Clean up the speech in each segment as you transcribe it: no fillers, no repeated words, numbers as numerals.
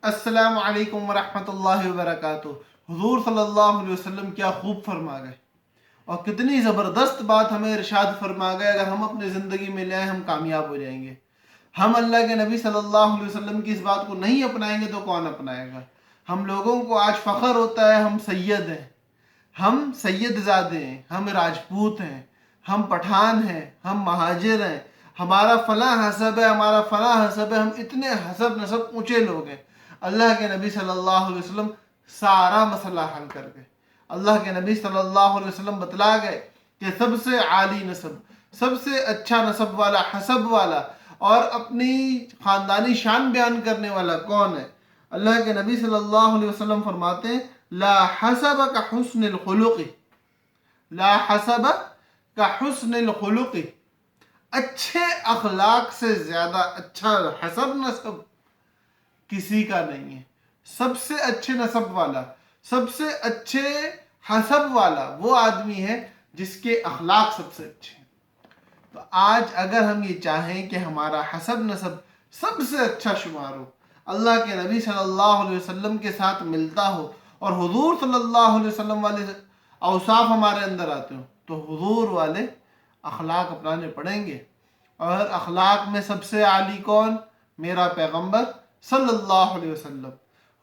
السلام علیکم ورحمۃ اللہ وبرکاتہ۔ حضور صلی اللہ علیہ وسلم کیا خوب فرما گئے اور کتنی زبردست بات ہمیں ارشاد فرما گئے۔ اگر ہم اپنی زندگی میں لے آئیں ہم کامیاب ہو جائیں گے۔ ہم اللہ کے نبی صلی اللہ علیہ وسلم کی اس بات کو نہیں اپنائیں گے تو کون اپنائے گا؟ ہم لوگوں کو آج فخر ہوتا ہے ہم سید ہیں، ہم سید زادے ہیں، ہم راجپوت ہیں، ہم پٹھان ہیں، ہم مہاجر ہیں، ہمارا فلاں حسب ہے، ہمارا فلاں حسب ہے، ہم اتنے حسب نسب اونچے لوگ ہیں۔ اللہ کے نبی صلی اللہ علیہ وسلم سارا مسئلہ حل کر گئے۔ اللہ کے نبی صلی اللہ علیہ وسلم بتلا گئے کہ سب سے عالی نسب، سب سے اچھا نسب والا، حسب والا اور اپنی خاندانی شان بیان کرنے والا کون ہے؟ اللہ کے نبی صلی اللہ علیہ وسلم فرماتے ہیں لا حسب کا حسن الخلق، لا حسب کا حسن الخلق، اچھے اخلاق سے زیادہ اچھا حسب نسب کسی کا نہیں ہے۔ سب سے اچھے نسب والا، سب سے اچھے حسب والا وہ آدمی ہے جس کے اخلاق سب سے اچھے ہیں۔ تو آج اگر ہم یہ چاہیں کہ ہمارا حسب نسب سب سے اچھا شمار ہو، اللہ کے نبی صلی اللہ علیہ وسلم کے ساتھ ملتا ہو اور حضور صلی اللہ علیہ وسلم والے اوصاف ہمارے اندر آتے ہوں، تو حضور والے اخلاق اپنانے پڑیں گے۔ اور اخلاق میں سب سے عالی کون؟ میرا پیغمبر صلی اللہ علیہ وسلم۔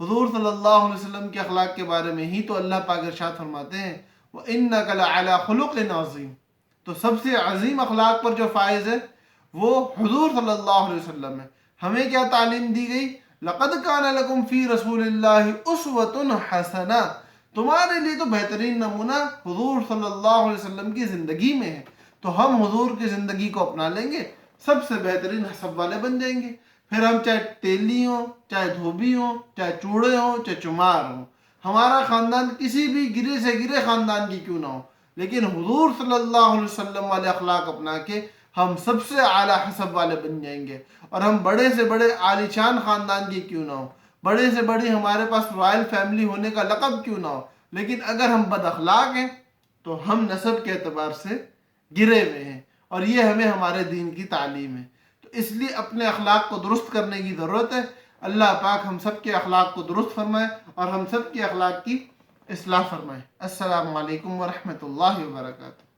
حضور صلی اللہ علیہ وسلم کے اخلاق کے بارے میں ہی تو اللہ پاک ارشاد فرماتے ہیں وَإِنَّكَ لَعَلَىٰ خُلُقٍ عَظِيمٍ۔ تو سب سے عظیم اخلاق پر جو فائز ہے وہ حضور صلی اللہ علیہ وسلم ہے۔ ہمیں کیا تعلیم دی گئی؟ لَقَدْ كَانَ لَكُمْ فِي رَسُولِ اللَّهِ أُسْوَةٌ حَسَنَةٌ۔ تمہارے لیے تو بہترین نمونہ حضور صلی اللہ علیہ وسلم کی زندگی میں ہے۔ تو ہم حضور کی زندگی کو اپنا لیں گے، سب سے بہترین حسب والے بن جائیں گے۔ پھر ہم چاہے تیلی ہوں، چاہے دھوبی ہوں، چاہے چوڑے ہوں، چاہے چمار ہوں، ہمارا خاندان کسی بھی گرے سے گرے خاندان کی کیوں نہ ہو، لیکن حضور صلی اللہ علیہ وسلم والے اخلاق اپنا کے ہم سب سے اعلیٰ حسب والے بن جائیں گے۔ اور ہم بڑے سے بڑے عالی شان خاندان کی کیوں نہ ہو، بڑے سے بڑی ہمارے پاس رائل فیملی ہونے کا لقب کیوں نہ ہو، لیکن اگر ہم بد اخلاق ہیں تو ہم نسب کے اعتبار سے گرے ہوئے ہیں، اور یہ ہمیں ہمارے دین کی تعلیم ہے۔ تو اس لیے اپنے اخلاق کو درست کرنے کی ضرورت ہے۔ اللہ پاک ہم سب کے اخلاق کو درست فرمائے اور ہم سب کے اخلاق کی اصلاح فرمائے۔ السلام علیکم ورحمۃ اللہ وبرکاتہ۔